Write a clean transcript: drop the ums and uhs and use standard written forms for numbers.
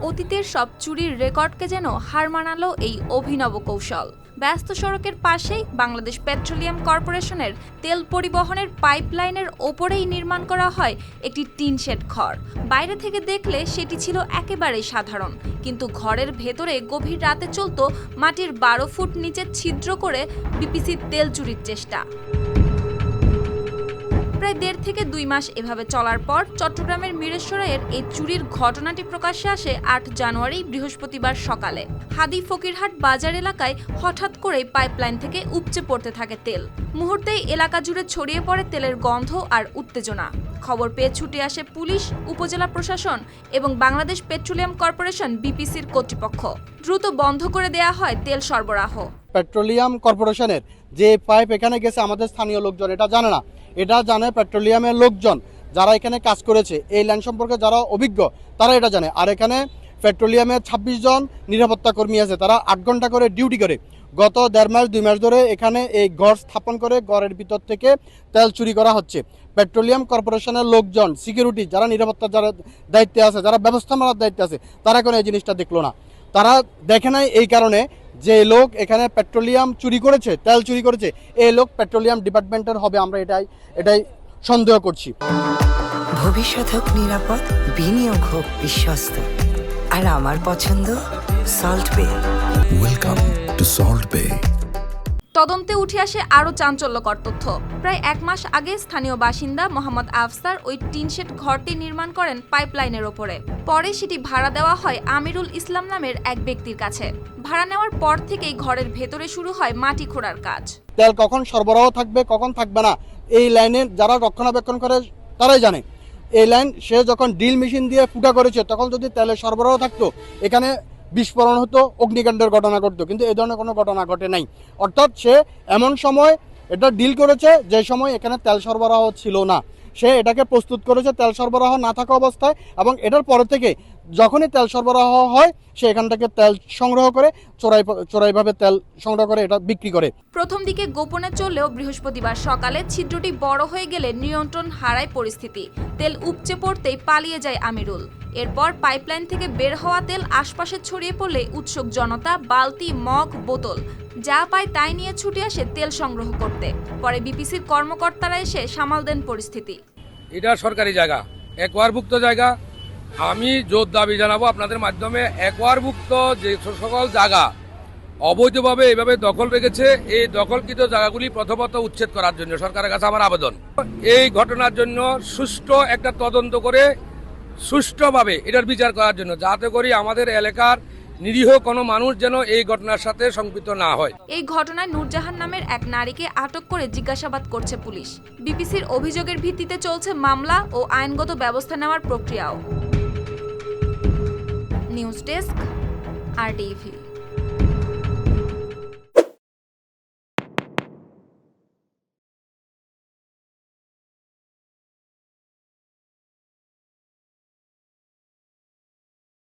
অতীতের সব চুরির রেকর্ডকে যেন হার মানালো এই অভিনব কৌশল। ব্যস্ত সড়কের পাশেই বাংলাদেশ পেট্রোলিয়াম কর্পোরেশনের তেল পরিবহনের পাইপলাইনের ওপরেই নির্মাণ করা হয় একটি টিন শেড ঘর। বাইরে থেকে দেখলে সেটি ছিল একেবারেই সাধারণ, কিন্তু ঘরের ভেতরে গভীর রাতে চলত মাটির 12 ফুট নিচে ছিদ্র করে বিপিসির তেল চুরির চেষ্টা। প্রায় 1.5 থেকে 2 মাস এভাবে চলার পর চট্টগ্রামের মিরেশ্বরাইয়ের এই চুরির ঘটনাটি প্রকাশ্যে আসে 8 জানুয়ারি বৃহস্পতিবার সকালে। হাদি ফকিরহাট বাজার এলাকায় হঠাৎ করেই পাইপলাইন থেকে উপচে পড়তে থাকে তেল। মুহূর্তেই এলাকা জুড়ে ছড়িয়ে পড়ে তেলের গন্ধ আর উত্তেজনা। খবর পেয়ে ছুটে আসে পুলিশ, উপজেলা প্রশাসন এবং বাংলাদেশ পেট্রোলিয়াম কর্পোরেশন বিপিসির কর্তৃপক্ষ। দ্রুত বন্ধ করে দেয়া হয় তেল সরবরাহ। পেট্রোলিয়াম কর্পোরেশনের যে পাইপ এখানে গেছে আমাদের স্থানীয় লোকজন এটা জানে না, এটা জানে পেট্রোলিয়ামের লোকজন যারা এখানে কাজ করেছে, এই লাইন সম্পর্কে যারা অভিজ্ঞ তারা এটা জানে। আর এখানে পেট্রোলিয়ামের 26 জন নিরাপত্তা কর্মী আছে, তারা 8 ঘন্টা করে ডিউটি করে গত 1.5 মাস 2 মাস ধরে এখানে এই ঘর স্থাপন করে ঘরের ভিতর থেকে তেল চুরি করা হচ্ছে। পেট্রোলিয়াম কর্পোরেশনের লোকজন, সিকিউরিটি যারা নিরাপত্তার যারা দায়িত্বে আছে, যারা ব্যবস্থাপনার দায়িত্বে আছে, তারা কোনো এই জিনিসটা দেখলো না। তারা দেখে নাই এই কারণে যে লোক এখানে পেট্রোলিয়াম চুরি করেছে, তেল চুরি করেছে, এই লোক পেট্রোলিয়াম ডিপার্টমেন্টের হবে, আমরা এটাই সন্দেহ করছি। ভবিষ্যৎ হোক নিরাপদ, বিনিয়োগ হোক বিশ্বস্ত, আর আমার পছন্দ সল্ট বে। ওয়েলকাম টু সল্ট বে। তদন্তে উঠে আসে আরও চাঞ্চল্যকর তথ্য। প্রায় 1 মাস আগে স্থানীয় বাসিন্দা মোহাম্মদ আফসার ওই টিনশেড ঘরটি নির্মাণ করেন পাইপলাইনের ওপরে। পরে সেটি ভাড়া দেওয়া হয় আমিরুল ইসলাম নামের এক ব্যক্তির কাছে। ভাড়া নেওয়ার পর থেকেই ঘরের ভেতরে শুরু হয় মাটি খোঁড়ার কাজ। তেল কখন সরবরাহ থাকবে, কখন থাকবে না, এই লাইনে যারা রক্ষণাবেক্ষণ করে তারাই জানে। এই লাইন সে যখন ড্রিল মেশিন দিয়ে ফুটা করেছে, তখন যদি তেলের সরবরাহ থাকতো, এখানে বিস্ফোরণ হতো, অগ্নিকাণ্ডের ঘটনা ঘটতো, কিন্তু এই ধরনের কোনো ঘটনা ঘটে নাই। অর্থাৎ সে এমন সময় এটা ডিল করেছে যে সময় এখানে তেল সরবরাহ ছিল না। সে এটাকে প্রস্তুত করেছে তেল সরবরাহ না থাকা অবস্থায়, এবং এটার পরে থেকে যখনই তেল সরবরাহ হয় সে এখান থেকে তেল সংগ্রহ করে চোরাইভাবে তেল সংগ্রহ করে এটা বিক্রি করে। প্রথম দিকে গোপনে চললেও বৃহস্পতিবার সকালে ছিদ্রটি বড় হয়ে গেলে নিয়ন্ত্রণ হারায় পরিস্থিতি। তেল উপচে পড়তেই পালিয়ে যায় আমিরুল। এরপর পাইপলাইন থেকে বের হওয়া তেল আশপাশে ছড়িয়ে পড়লে উৎসুক জনতা বালতি, মগ, বোতল যা পায় তাই নিয়ে ছুটে আসে তেল সংগ্রহ করতে। পরে বিপিসির কর্মকর্তারা এসে সামাল দেন পরিস্থিতি। এটা সরকারি জায়গা, একোয়ারভুক্ত জায়গা। আমি জোর দাবি জানাবো আপনাদের মাধ্যমে, একোয়ারভুক্ত যে সকল জায়গা অবৈধভাবে এইভাবে দখল রেখেছে, এই দখলকৃত জায়গাগুলি প্রথমত উচ্ছেদ করার জন্য সরকারের কাছে আমার আবেদন। এই ঘটনার জন্য সুষ্ঠু একটা তদন্ত করে সুষ্ঠুভাবে এটার বিচার করার জন্য, যাতে করে আমাদের এলাকার নিরীহ কোনো মানুষ যেন এই ঘটনার সাথে সম্পৃক্ত না হয়। এই ঘটনায় নূরজাহান নামের এক নারীকে আটক করে জিজ্ঞাসাবাদ করছে পুলিশ। বিপিসির অভিযোগের ভিত্তিতে চলছে মামলা ও আইনগত ব্যবস্থা নেওয়ার প্রক্রিয়াও। News desk, RTV।